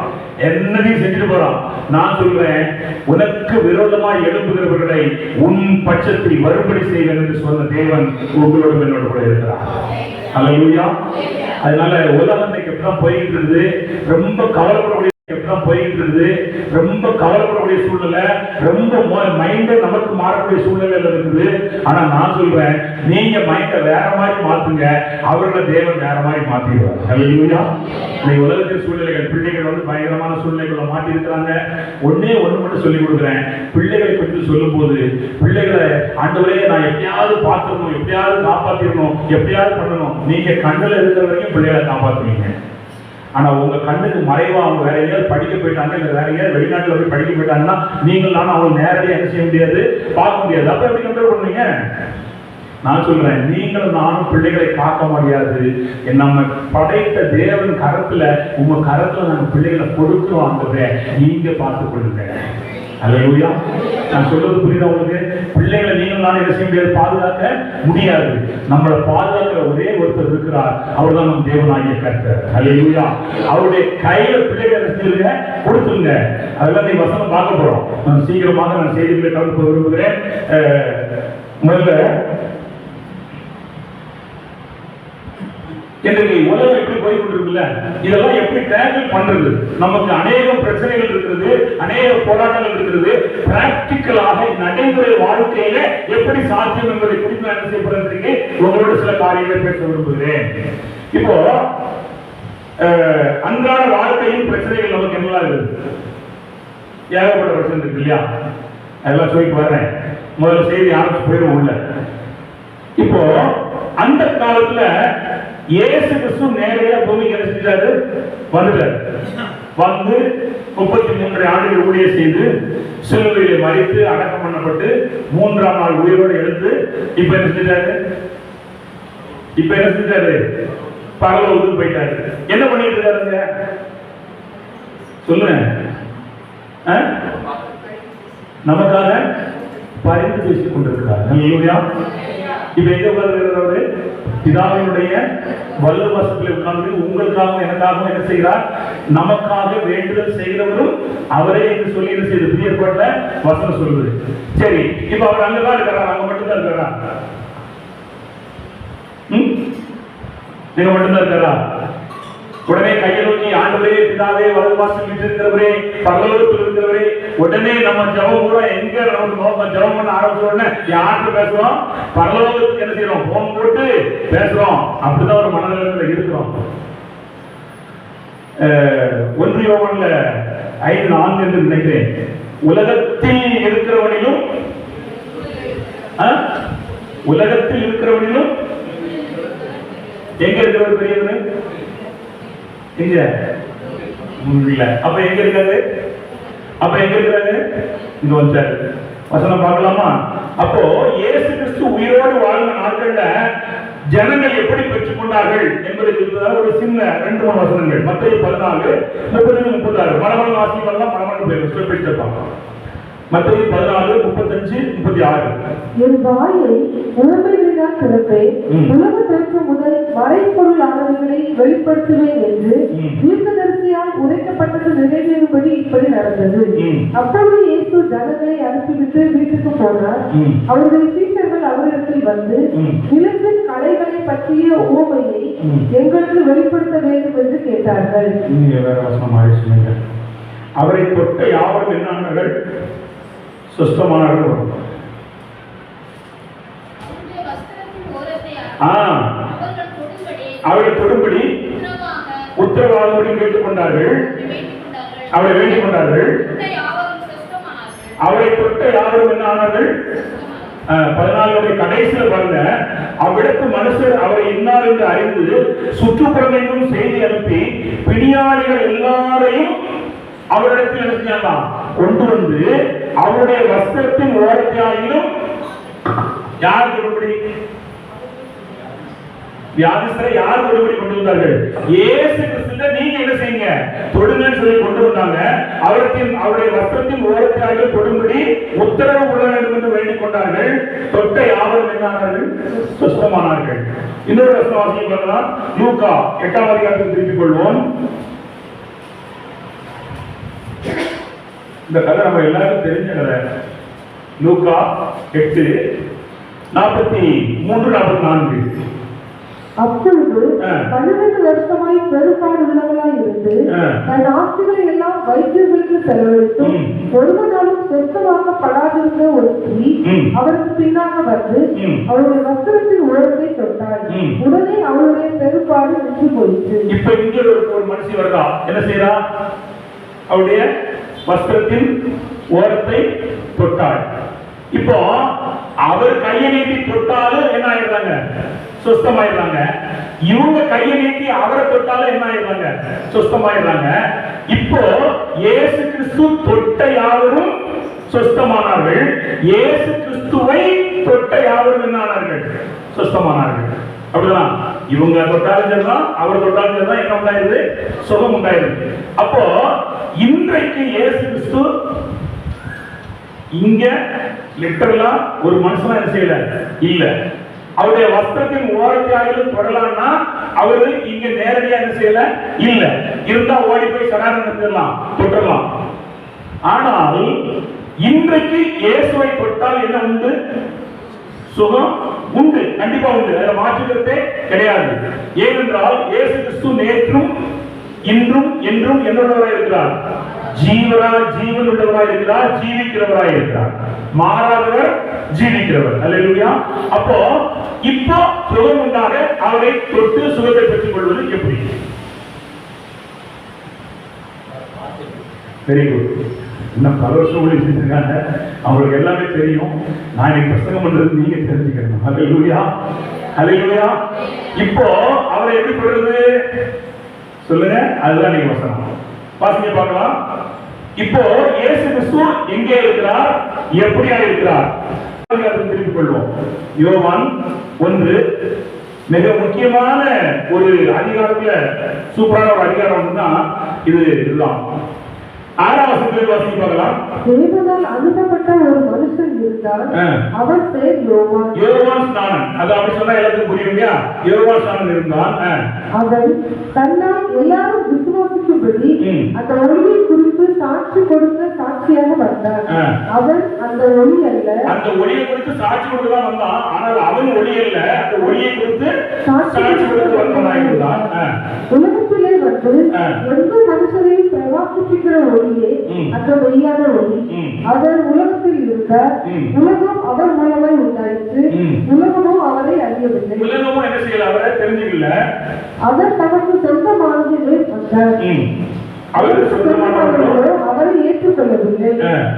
என்னதையும் செஞ்சுட்டு போறான். நான் சொல்றேன், உனக்கு விரோதமா எழுப்புகிறவர்களை உன் பட்சத்தில் மறுபடி செய்வேன் என்று சொன்ன தேவன் உங்களோட என்னோட கூட இருக்கிறார். அல்லேலூயா. அதனால உலகம் இன்னைக்கு எப்படிதான் போயிட்டு இருக்குது, ரொம்ப கவலைப்படக்கூடிய சூழ்நிலை, ரொம்ப மைண்டே நமக்கு மாறக்கூடிய சூழ்நிலை இருக்குது. ஆனா நான் சொல்றேன், நீங்க மைண்ட வேற மாதிரி மாத்துங்க, அவர்களை தேவன் வேற மாதிரி மாத்திடுவார். அல்லேலூயா. இந்த உலகத்தின் சூழ்நிலைகள், பிள்ளைகள் பயங்கரமான சூழ்நிலைகளை மாட்டி இருக்கிறாங்க. ஒண்ணு மட்டும் சொல்லி கொடுக்குறேன், பிள்ளைகளை பற்றி சொல்லும் போது பிள்ளைகளை ஆண்டவரே நான் எப்படியாவது பார்த்துடணும், எப்படியாவது காப்பாத்திடணும், எப்படியாவது பண்ணணும். நீங்க கண்ணுல இருக்கிற வரைக்கும் பிள்ளைகளை காப்பாற்றுவீங்க. ஆனா உங்க கண்ணுக்கு மறைவா அவங்க வேற எங்கேயாவது படிக்க போயிட்டாங்க, இல்ல வேற எங்கேயாவது வெளிநாட்டுல போய் படிக்க போயிட்டாங்கன்னா நீங்கள் நானும் அவங்க நேரடியாக என்ன செய்ய முடியாது, பார்க்க முடியாது. அப்ப எப்படி கண்ட்ரோல் பண்ணுவீங்க? நான் சொல்றேன், நீங்களும் நானும் பிள்ளைகளை பார்க்க முடியாது. நம்ம படைத்த தேவன் கரத்துல, உங்க கரத்துல நாங்க பிள்ளைகளை கொடுக்குறோம், நீங்க பார்த்துக் கொள்ளுங்க. அல்லேலூயா. நான் சொல்றது புரியுதா உங்களுக்கு? பிள்ளைகளை நீங்கள் நானும் என்ன செய்ய முடியாது, பாதுகாக்க முடியாது. நம்மளை பாதுகாக்கிற ஒரே ஒருத்தர் இருக்கிறார், அவர் தான் நம் தேவனாகிய கர்த்தர். அல்லேலூயா. அவருடைய கையில பிள்ளைகளை செஞ்சிருங்க, கொடுத்துருங்க. அதெல்லாம் நீ வசனம் பார்க்க போறோம். நான் சீக்கிரமாக நான் செய்திகளை கலந்து போக விரும்புகிறேன். முதல்ல இன்றைக்கு உலகம் எப்படி போய் கொண்டிருக்குல்ல, இதெல்லாம் எப்படி டேக்கிள் பண்றது? நமக்கு அநேக பிரச்சனைகள் இருக்கிறது, அநேக போராட்டங்கள் இருக்கிறது. பிராக்டிக்கலாக நடைமுறை வாழ்க்கையில எப்படி சாத்தியம் என்பதை குறித்து நான் என்ன செய்யப்படுறதுக்கு உங்களோட சில காரியங்களை பேச விரும்புகிறேன். இப்போ அன்றாட வாழ்க்கையின் பிரச்சனைகள் நமக்கு என்னெல்லாம் இருக்குது? ஏகப்பட்ட பிரச்சனை இருக்கு இல்லையா? அதெல்லாம் சொல்லிட்டு வர்றேன். முதல்ல செய்தி ஆரம்பிச்சு போயிடும் உள்ள. இப்போ அந்த காலத்துல இயேசு கிறிஸ்து நேரடியா பூமிக்கு என்ன செஞ்சாரு? வந்துட்டாரு. வந்து 33 ஆண்டுகள் ஊழியம் செய்து சிலுவையிலே மரித்து அடக்கம் பண்ணப்பட்டு 3ஆம் நாள் உயிரோடு எழுந்து இப்ப என்ன செஞ்சாரு? பரலோகத்துக்கு போயிட்டாரு. என்ன பண்ணிட்டு இருக்காருங்க? சொல்லுங்க. நமக்காக பரிந்து பேசிக் கொண்டிருக்கிறார். அல்லேலூயா. இப்ப எங்க உட்கார்ந்து பிதாவினுடைய வலதுபக்கத்தில் உட்கார்ந்து உங்களுக்காகவும் எனக்காகவும் என்ன செய்கிறார்? நமக்காக வேண்டுதல் செய்கிறவரும் அவரே என்று சொல்லி என்ன செய்து பிரியப்பட்ட வசனம் சொல்லுது. சரி, இப்ப அவர் அங்கதான் இருக்கிறார், அங்க மட்டும்தான் இருக்கிறார். நீங்க மட்டும்தான் இருக்காரா? உடனே கையை நோக்கி ஆண்டவரே பிதாவே வலது வாசல் இருக்கிறவரே பரலோகத்தில் இருக்கிறவரே, உடனே நம்ம ஜெபம் கூட எங்க நமக்கு நோக்கம் ஜெபம் பண்ண ஆரம்பிச்ச உடனே யார்கிட்ட பேசுறோம்? பரலோகத்துக்கு என்ன செய்யறோம்? போன் போட்டு பேசுறோம். அப்படிதான் ஒரு மனநிலையில இருக்கிறோம். 1 யோவான்ல 5:4 என்று நினைக்கிறேன். உலகத்தில் இருக்கிறவனிலும் உலகத்தில் இருக்கிறவனிலும் எங்க இருக்கிறவர் பெரியவனு? எங்க இல்ல. அப்ப எங்க இருக்காரு? அப்ப எங்க இருக்காரு? இங்க வந்தாரு. வசனம் பார்க்கலாமா? அப்போ இயேசு கிறிஸ்து உயிரோடு வாழ்ந்த நாட்கள்ல ஜனங்கள் எப்படி பெற்றுக் கொண்டார்கள் என்பதை குறித்து ஒரு சின்ன 2-3 வசனங்கள். மத்தேயு 14:30-36. மனமன் வாசிக்கலாம், மனமன் பேர் மத்தேயு 14:35-36. என் வாயை உண்மையில்தான் திறப்பேன், உலக தோற்றம் முதல் மறைப்பொருளானவைகளை வெளிப்படுத்துவேன் என்று தீர்க்கதரிசியால் உரைக்கப்பட்டது நிறைவேறும்படி இப்படி நடந்தது. அப்பொழுது இயேசு ஜனங்களை அனுப்பிவிட்டு வீட்டுக்கு போனார். அவருடைய சீஷர்கள் அவரிடத்தில் வந்து, நிலத்தின் களைகளை பற்றிய உவமையை எங்களுக்கு வெளிப்படுத்த வேண்டும் என்று கேட்டார்கள். அவரை தொட்ட யாவரும் என்னானார்கள்? சுஸ்தமானார்கள். அவர்கள் தொடும்படி உத்தரவாதப்படி கேட்டுக்கொண்டார்கள். அவரை வேண்டிக் கொண்டார்கள். அவரை தொட்ட யாவரும் என்ன ஆனார்கள்? 14 கடைசியில் பாருங்க, அவ்விடத்து மனுஷர் அவரை இன்னார் என்று அறிந்து சுற்றுப்புறமெங்கும் செய்தி அனுப்பி பிணியாளிகள் எல்லாரையும் அவரிடத்தில் நினைச்சாங்களாம் கொண்டு வந்து அவருடைய வஸ்திரத்தின் ஓரத்தையாயிலும் யார் தொடுபடி? வியாதிஸ்தரை யார் தொடுபடி கொண்டு வந்தார்கள்? இயேசு கிறிஸ்துவை நீங்க என்ன செய்யுங்க? தொடுங்கன்னு சொல்லி கொண்டு வந்தாங்க. அவருடைய வஸ்திரத்தின் ஓரத்தையாயிலும் தொடும்படி உத்தரவு கொள்ள வேண்டும் என்று வேண்டிக் கொண்டார்கள். தொட்ட யாவரும் என்னானார்கள்? சுஸ்தமானார்கள். இன்னொரு வசனம் பார்க்கலாம். லூக்கா 8ஆம் அதிகாரத்தில் திருப்பிக் கொள்வோம். இந்த கதை நம்ம எல்லாரும் தெரிஞ்ச கதை. லூக்கா 8:43-44. அப்பொழுது 12 வருஷமாய் பெரும்பாடு உள்ளவளாய் இருந்து தன் ஆஸ்திகளை எல்லாம் வைத்தியர்களுக்கு செலவழித்தும் ஒருவனாலும் சொந்தமாக்கப்படாதிருந்த ஒரு ஸ்திரீ அவருக்கு பின்னாக வந்து அவருடைய வஸ்திரத்தின் உயரத்தை தொட்டாள். உடனே அவருடைய பெரும்பாடு நின்று போயிற்று. இப்ப இங்க ஒரு மனுஷி வர்றா, என்ன செய்யறா? அவருடைய வஸ்திரத்தின் ஓரத்தை தொட்டாள். இப்போ அவர் கையை நீட்டி தொட்டாலும் என்ன ஆயிடுறாங்க? சுஸ்தமாயிடுறாங்க. இவங்க கையை நீட்டி அவரை தொட்டாலும் என்ன ஆயிடுறாங்க? சுஸ்தமாயிடுறாங்க. இப்போ இயேசு கிறிஸ்து தொட்ட யாவரும் சுஸ்தமானார்கள். இயேசு கிறிஸ்துவை தொட்ட யாவரும் என்ன ஆனார்கள்? சுஸ்தமானார்கள். அப்படிதான் இவங்க தொட்டாலும் சரிதான், அவர் தொட்டாலும் சரிதான், என்ன உண்டாயிருது? சுகம் உண்டாயிருது. அப்போ இன்றைக்கு இயேசு கிறிஸ்து இங்க லிட்டரலா ஒரு மனுஷனா என்ன செய்யல இல்ல. அவருடைய வஸ்திரத்தின் ஓரத்தையாகிலும் தொடலாம்னா அவரு இங்க நேரடியா என்ன செய்யல இல்ல. இருந்தா ஓடி போய் சடாரணம் தொட்டலாம். ஆனால் இன்றைக்கு இயேசுவை தொட்டால் என்ன உண்டு? சுகம் உண்டு, கண்டிப்பா உண்டு. அதுல மாற்றுக்கிறதே கிடையாது. ஏனென்றால் இயேசு கிறிஸ்து நேற்றும் இன்றும் என்றும் என்னுள்ளவராய் இருக்கிறார். ஜீவன் உள்ளவராய் இருக்கிறார், ஜீவிக்கிறவராய் இருக்கிறார். மாறாதவர், ஜீவிக்கிறவர். அல்லேலூயா. அப்போ இப்போ சுகம் உண்டாக அவரை தொட்டு சுகத்தை பெற்றுக் கொள்வது எப்படி? Very good. இன்னும் பல வருஷம் செஞ்சிருக்காங்க, அவங்களுக்கு எல்லாமே தெரியும். நான் இன்னைக்கு பிரசங்கம் பண்றது நீங்க தெரிஞ்சுக்கணும். அல்லேலூயா, அல்லேலூயா. இப்போ அவரை எப்படி சொல்றது சொல்லுங்க, அதுதான் நீங்க வசனம் வாசிங்க பார்க்கலாம். இப்போ இயேசு கிறிஸ்து எங்கே இருக்கிறார், எப்படியா இருக்கிறார்? திருப்பிக் கொள்வோம். யோவான் 1 மிக முக்கியமான ஒரு அதிகாரத்துல சூப்பரான ஒரு அதிகாரம் தான் இதுதான். 6ஆம் வசனத்தில் வாசித்து பார்க்கலாம். தேவனால் அனுப்பப்பட்ட ஒரு மனுஷன் இருந்தார், அவர் பேர் யோவான். யோவான் ஸ்நானன். அது அப்படி சொன்னா எல்லாத்துக்கும் புரியுங்க. யோவான் ஸ்நானன் இருந்தான். அவன் தன்னால் எல்லாரும் விசுவாசிக்கும்படி அந்த ஒளியை குறித்து சாட்சி கொடுக்க சாட்சியாக வந்தான். வந்தான். அவன் அந்த ஒளி அல்ல. அந்த ஒளியை குறித்து சாட்சி கொடுத்து தான் வந்தான். ஆனால் அவன் ஒளி அல்ல, அந்த ஒளியை குறித்து சாட்சி கொடுத்து வந்தவனாக இருந்தான். உலகத்திலே வந்து எந்த மனுஷரையும் பிரகாசிக்கிற ஒளியே அந்த மெய்யான ஒளி. அவர் உலகத்தில் இருந்தார். உலகம் அவர் மூலமாய் உண்டாயிற்று. உலகமும் அவரை அறியவில்லை. உலகமும் என்ன செய்யல, அவரை தெரிஞ்சுக்கல. அவர் தமக்கு சொந்தமானதிலே வந்தார். அவரை ஏற்றுக்கொள்ளவில்லை.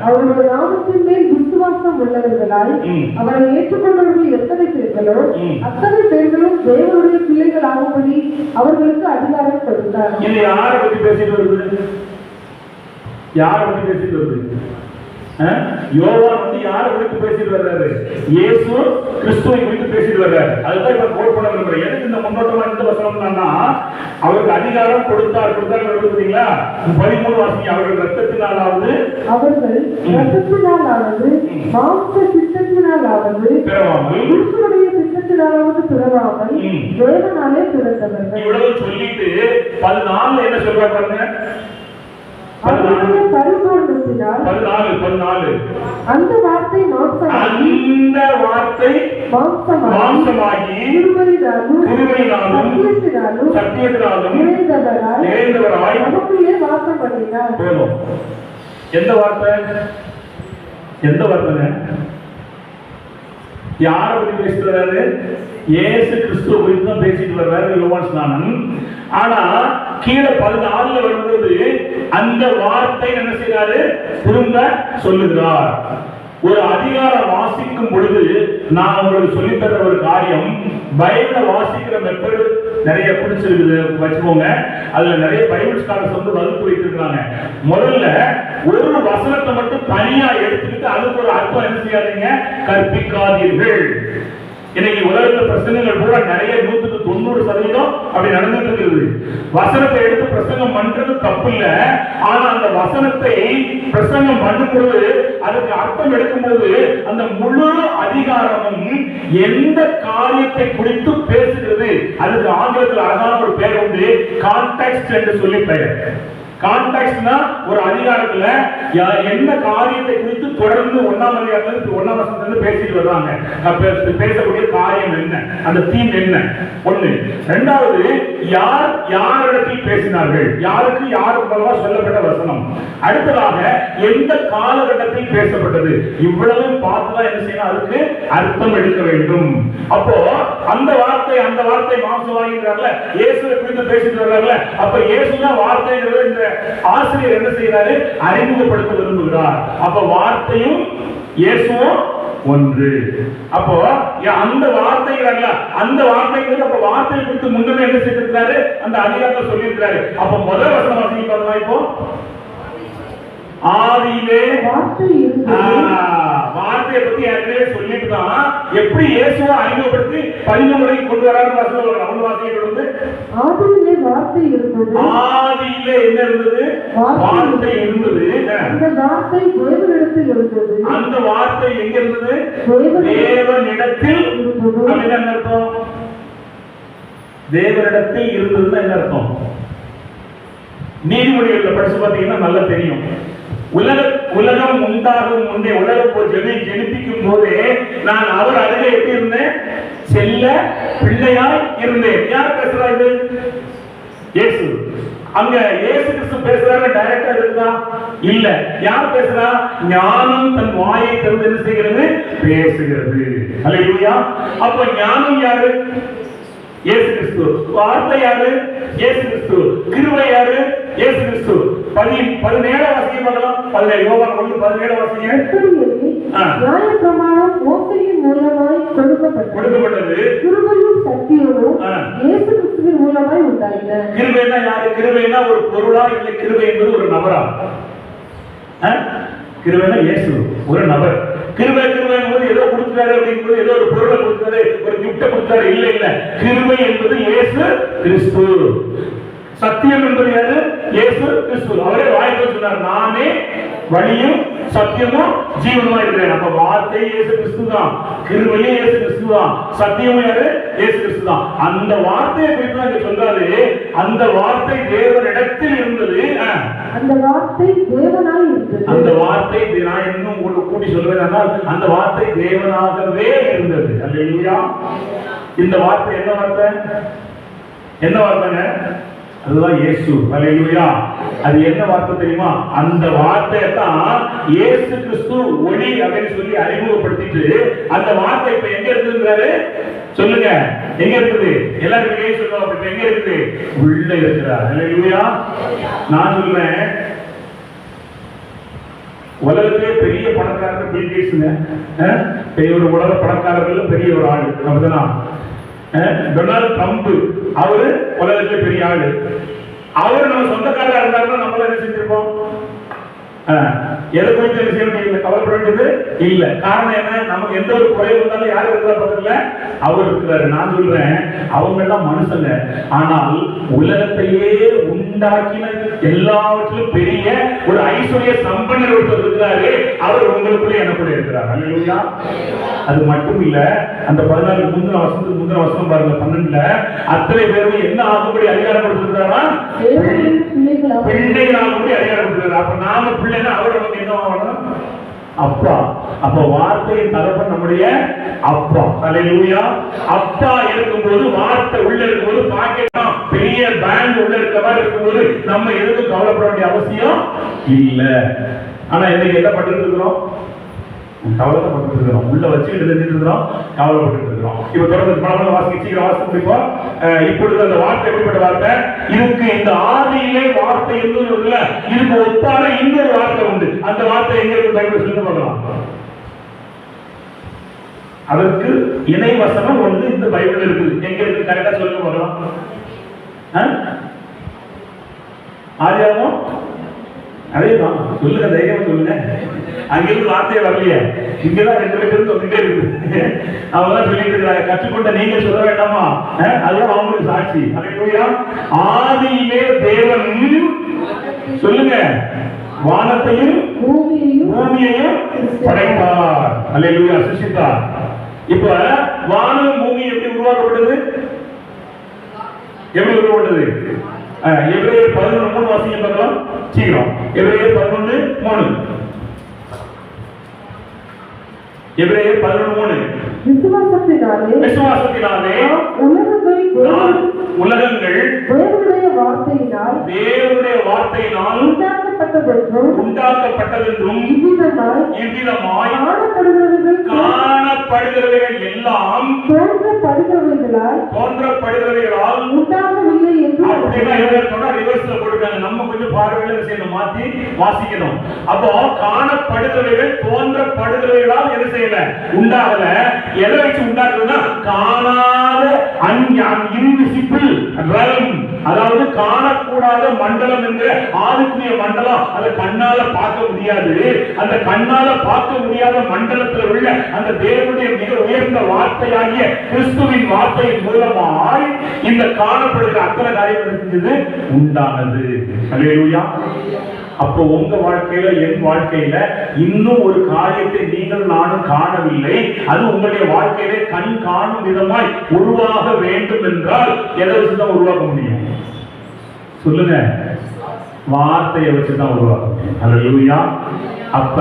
அவருடைய நாமத்தின் மேல் விசுவாசம் உள்ளவர்களாய் அவரை ஏற்றுக்கொண்டவர்கள் எத்தனை பேர்களோ அத்தனை பேர்களும் தேவனுடைய பிள்ளைகள் ஆகும்படி அவர்களுக்கு அதிகாரம் கொடுத்தார். இது யாரை பத்தி பேசிட்டு வருது? யாரை பத்தி பேசிட்டு வருது? யோவான் வந்து யாரை குறித்து பேசிட்டு வர்றாரு? இயேசு கிறிஸ்துவை குறித்து பேசிட்டு வர்றாரு. அதுதான் இப்ப கோட் பண்ண விரும்புறேன். எதுக்கு இந்த முன்னோட்டமா இந்த வசனம்னா, அவருக்கு அதிகாரம் கொடுத்தார் பார்த்தீங்களா? 13 வாசிங்க. அவர்கள் ரத்தத்தினாலாவது மாம்ச சித்தத்தினாலாவது புருஷனுடைய சித்தத்தினாலாவது பிறவாமல் தேவனாலே பிறந்தவர்கள். இவ்வளவு சொல்லிட்டு 14 என்ன சொல்றாரு பாருங்க. அந்த வார்த்தை மாம்சமாகி சத்தியத்தினாலும் நிறைந்தவராய் நமக்குள்ளே வாசம் பண்ணினார். எந்த வார்த்தை? எந்த வார்த்தை? யாரை பத்தி பேசிட்டு வர்றாரு? இயேசு கிறிஸ்துவ குறித்து தான் பேசிட்டு வர்றாரு யோவான் ஸ்நானன். ஆனா கீழே 14 வரும்போது அந்த வார்த்தை என்ன செய்யறாரு? திரும்ப சொல்லுகிறார். ஒரு அதிகாரம் வாசிக்கும் பொழுது நான் உங்களுக்கு சொல்லித்தர ஒரு காரியம், பைபிளை வாசிக்கிற மெத்தட் நிறைய பிடிச்சிருக்குது வச்சுக்கோங்க. அதுல நிறைய பைபிள் ஸ்காலர்ஸ் வந்து வகுப்பு வைத்திருக்கிறாங்க. முதல்ல ஒரு வசனத்தை மட்டும் தனியா எடுத்துக்கிட்டு அதுக்கு ஒரு அர்த்தம் என்ன செய்யாதீங்க, கற்பிக்காதீர்கள். இன்னைக்கு உலகத்துல பிரசங்கங்கள் பூரா நிறைய 100% அப்படி நடந்துட்டு இருக்குது. வசனத்தை எடுத்து பிரசங்கம் பண்றது தப்பு இல்ல. ஆனா அந்த வசனத்தை பிரசங்கம் பண்ணும்போது அதுக்கு அர்த்தம் எடுக்கும்போது அந்த முழு அதிகாரமும் எந்த காரியத்தை குறித்து பேசுகிறது, அதுக்கு ஆங்கிலத்தில் அழகான ஒரு பெயர் உண்டு, கான்டெக்ஸ்ட் என்று சொல்லி பெயர். கான்டெக்ஸ்ட்னா ஒரு அதிகாரத்துல என்ன காரியத்தை குறித்து தொடர்ந்து 1ஆம் அதிகாரத்துல 1ஆம் வசனத்துல பேசிட்டு வர்றாங்க. பேசக்கூடிய காரியம் என்ன, அந்த தீம் என்ன? ஒண்ணு. இரண்டாவது, யார் யாரிடத்தில் பேசினார்கள், யாருக்கு யார் மூலமா சொல்லப்பட்ட வசனம். அடுத்ததாக எந்த காலகட்டத்தில் பேசப்பட்டது. இவ்வளவு பார்த்துதான் என்ன செய்யணும், அதுக்கு அர்த்தம் எடுக்க வேண்டும். அப்போ அந்த வார்த்தை மாம்சமாகிறார்ல, இயேசுவை குறித்து பேசிட்டு வர்றாங்கல்ல, அப்ப இயேசுதான் வார்த்தைங்கிறது இந்த ஆசிரியர் என்ன செய்யறாரு, அறிமுகப்படுத்த விரும்புகிறார். அப்ப வார்த்தையும் இயேசுவும் ஒன்று. அப்போ அந்த வார்த்தைகள் அந்த வார்த்தைகள் அப்ப வார்த்தை குறித்து முன்னமே என்ன செய்திருக்கிறாரு, அந்த அதிகாரத்தை சொல்லியிருக்கிறாரு. அப்ப முதல் வசனம் வாசிக்க பார்த்தா, இப்போ ஆதியிலே வார்த்தையை பத்தி ஏற்கனவே சொல்லிட்டு தான் எப்படி இயேசுவை அறிமுகப்படுத்தி 13 வரைக்கும் கொண்டு வராரு. ஆதியிலே வார்த்தை இருந்தது. ஆதியிலே என்ன இருந்தது? வார்த்தை இருந்தது. அந்த வார்த்தை தேவனிடத்தில் இருந்தது. அந்த வார்த்தை எங்க இருந்தது? தேவனிடத்தில். அப்படின்னா என்ன அர்த்தம்? தேவனிடத்தில் இருந்ததுன்னா என்ன அர்த்தம்? நீதிமொழிகளில் படிச்சு பார்த்தீங்கன்னா நல்லா தெரியும். உலகம் உண்டாகும் முன்னே, உலகம் ஜெனிப்பிக்கும் போதே நான் அவர் அருகே எப்படி இருந்தேன்? செல்ல பிள்ளையாய் இருந்தேன். யார் பேசுறா? இது இயேசு. அங்க இயேசு கிறிஸ்து பேசுறாரு, டைரக்டா இருக்குதா? இல்ல. யார் பேசுறா? ஞானம் தன் வாயை திறந்து என்ன செய்கிறது? பேசுகிறது. அல்லேலூயா. அப்ப ஞானம் யாரு? இயேசு கிறிஸ்து. வார்த்தை யாரு? இயேசு கிறிஸ்து. கிருபை யாரு? இயேசு கிறிஸ்து. 17 வாசிக்க பார்க்கலாம். 17 யோவான் 1:17 வாசிங்க. நியாயப்பிரமாணம் மோசேயின் மூலமாய் கொடுக்கப்பட்டது. கிருபையும் சத்தியமும் இயேசு கிறிஸ்துவின் மூலமாய் உண்டாயின. கிருபைனா யாரு? கிருபைனா ஒரு பொருளா, இல்ல கிருபை என்பது ஒரு நபரா? கிருபைனா இயேசு ஒரு நபர். கிருபை என்பது ஏதோ கொடுத்தாரு அப்படிங்கிறது, ஏதோ ஒரு பொருளை கொடுத்தாரு, ஒரு கிஃப்ட் கொடுத்தாரு. இல்ல. கிருபை என்பது இயேசு கிறிஸ்து. சத்தியம் என்பது யாரு? இயேசு கிறிஸ்து. அவரே வாய்ப்பு சொன்னார், நானே வழியும் சத்தியமும் ஜீவனுமா இருக்கிறேன். அப்ப வார்த்தை இயேசு கிறிஸ்து தான், கிருபையே இயேசு கிறிஸ்து தான், சத்தியமும் யாரு? இயேசு கிறிஸ்து தான். அந்த வார்த்தையை குறித்து தான் இங்க சொல்றாரு, அந்த வார்த்தை தேவனிடத்தில் இருந்தது, அந்த வார்த்தை தேவனாய் இருந்தது. அந்த வார்த்தை நான் இன்னும் உங்களுக்கு கூட்டி சொல்றேன், அந்த வார்த்தை தேவனாகவே இருந்தது. அல்லேலூயா. இந்த வார்த்தை என்ன வார்த்தை? என்ன வார்த்தைங்க? அதுதான் இயேசு. அல்லேலூயா. அது என்ன வார்த்தை தெரியுமா? அந்த வார்த்தையை தான் இயேசு கிறிஸ்து ஒளி அப்படின்னு சொல்லி அறிமுகப்படுத்திட்டு, அந்த வார்த்தை இப்ப எங்க இருக்குங்கிறாரு? சொல்லுங்க, எங்க இருக்குது? எல்லாரும் கையை சொல்லுவாங்க, இப்ப எங்க இருக்குது? உள்ள இருக்கிறார். அல்லேலூயா. நான் சொல்றேன், உலகத்திலே பெரிய பணக்காரர் பில் கேட்ஸுங்க. ஒரு உலக பணக்காரர்கள் பெரிய ஒரு ஆளு. அப்படிதான் டொனால்ட் ட்ரம்ப், அவரு உலகத்திலே பெரிய ஆளு. அவரு நம்ம சொந்தக்காரா இருந்தாலும் நம்மள என்ன செஞ்சிருப்போம்? எதை குறித்து என்ன செய்ய வேண்டியது? கவலைப்பட வேண்டியது இல்ல. காரணம் என்ன? நமக்கு எந்த ஒரு குறைவு இருந்தாலும் யாரு இருக்கிற பக்கத்துல? அவர் இருக்கிறாரு. நான் சொல்றேன், அவங்க எல்லாம் மனுஷங்க, ஆனால் உலகத்தையே உண்டாக்கின எல்லாவற்றிலும் பெரிய ஒரு ஐஸ்வர்ய சம்பன்னர் ஒருத்தர் இருக்கிறாரு. அவர் உங்களுக்குள்ளே எனக்குள்ள இருக்கிறார். அல்லேலூயா. அது மட்டும் இல்ல, அந்த 14 முந்தின வசனம் பாருங்க, 12ல அத்தனை பேரும் என்ன ஆகும்படி அதிகாரம் கொடுத்திருக்கிறாரா? பிள்ளைகள் ஆகும்படி அதிகாரம் கொடுத்திருக்கிறார். அப்ப நாம பிள்ளைன்னா அவர் நமக்கு என்ன ஆகணும்? அப்பா. அப்ப வார்த்தையின் தகப்பன் நம்முடைய அப்பா. அல்லேலூயா. அப்பா இருக்கும்போது, வார்த்தை உள்ள இருக்கும்போது, பாக்கெட் பெரிய பேங்க் உள்ள இருக்க மாதிரி இருக்கும்போது நம்ம எதுக்கும் கவலைப்பட வேண்டிய அவசியம் இல்ல. ஆனா இன்னைக்கு என்ன பண்ணிட்டு இருக்கிறோம்? கவலைப்பட்டு இருக்கிறோம். உள்ள வச்சுக்கிட்டு இருக்கிறோம், கவலைப்பட்டு இருக்கிறோம். இப்ப தொடர்ந்து பல வாசிக்க சீக்கிரம் வாசிக்க முடியும். இப்பொழுது அந்த வார்த்தை எப்படிப்பட்ட வார்த்தை? இதுக்கு இந்த ஆதியிலே வார்த்தை இருந்தது இல்ல, இதுக்கு ஒப்பான இன்னொரு வார்த்தை உண்டு. அந்த வார்த்தை எங்க இருக்கு? பைபிள் சொல்லி பார்க்கலாம். அதற்கு இணை வசனம் ஒன்று இந்த பைபிள் இருக்குது. எங்க இருக்கு? கரெக்டா சொல்லுங்க பார்க்கலாம். ஆதியாகமம் அதேதான். சொல்லுங்க, தைரியமா சொல்லுங்க. அங்கிருந்து வார்த்தையை வரலையே, இங்கதான் 2 பேரும் சொல்லிட்டே இருக்கு. அவங்க தான் சொல்லிட்டு இருக்காங்க, கற்றுக்கொண்ட நீங்க சொல்ல வேண்டாமா? அதுதான் அவங்களுக்கு சாட்சி. அல்லேலூயா. ஆதியிலே தேவன், சொல்லுங்க, வானத்தையும் பூமியையும் படைத்தார். அல்லேலூயா. சிருஷ்டித்தார். இப்ப வானம் பூமி எப்படி உருவாக்கப்பட்டது? எப்படி உருவாக்கப்பட்டது? எபிரேயர் 11:3 வாசிங்க பார்க்கலாம் சீக்கிரம். எபிரேயர் 11:3. எபிரேயர் 11:3. விசுவாசத்தினாலே உலகங்கள் தேவனுடைய வார்த்தையினால் உண்டாக்கப்பட்டதென்றும் இவ்விதமாய் காணப்படுகிறவைகள் எல்லாம் தோன்றப்படுகிறவைகளால் உண்டாகவில்லை என்று ரிவர்ஸ்ல போட்டுருக்காங்க. நம்ம கொஞ்சம் பார்வையில செய்யணும், மாத்தி வாசிக்கணும். அப்போ காணப்படுகிறவைகள் தோன்றப்படுகிறவைகளால் என்ன செய்யல? உண்டாகல. எதை வச்சு உண்டாக்குதுன்னா, காணாத இன்விசிபிள் realm, அதாவது காணக்கூடாத மண்டலம் என்கிற ஆவிக்குரிய மண்டலம். அதை கண்ணால பார்க்க முடியாது. அந்த கண்ணால பார்க்க முடியாத மண்டலத்தில் உள்ள அந்த தேவனுடைய மிக உயர்ந்த வார்த்தையாகிய கிறிஸ்துவின் வார்த்தையின் மூலமாய் இந்த காணப்படுகிற அத்தனை காரியங்கள் செஞ்சது உண்டானது. அல்லேலூயா. அப்போ உங்க வாழ்க்கையில, என் வாழ்க்கையில இன்னும் ஒரு காரியத்தை நீங்கள் நானும் காணவில்லை. அது உங்களுடைய வாழ்க்கையிலே கண் காணும் விதமாய் உருவாக வேண்டும் என்றால் எதை வச்சுதான் உருவாக்க முடியும்? சொல்லுங்க, வார்த்தையை வச்சுதான் உருவாக்க முடியும். அல்லேலூயா. அப்ப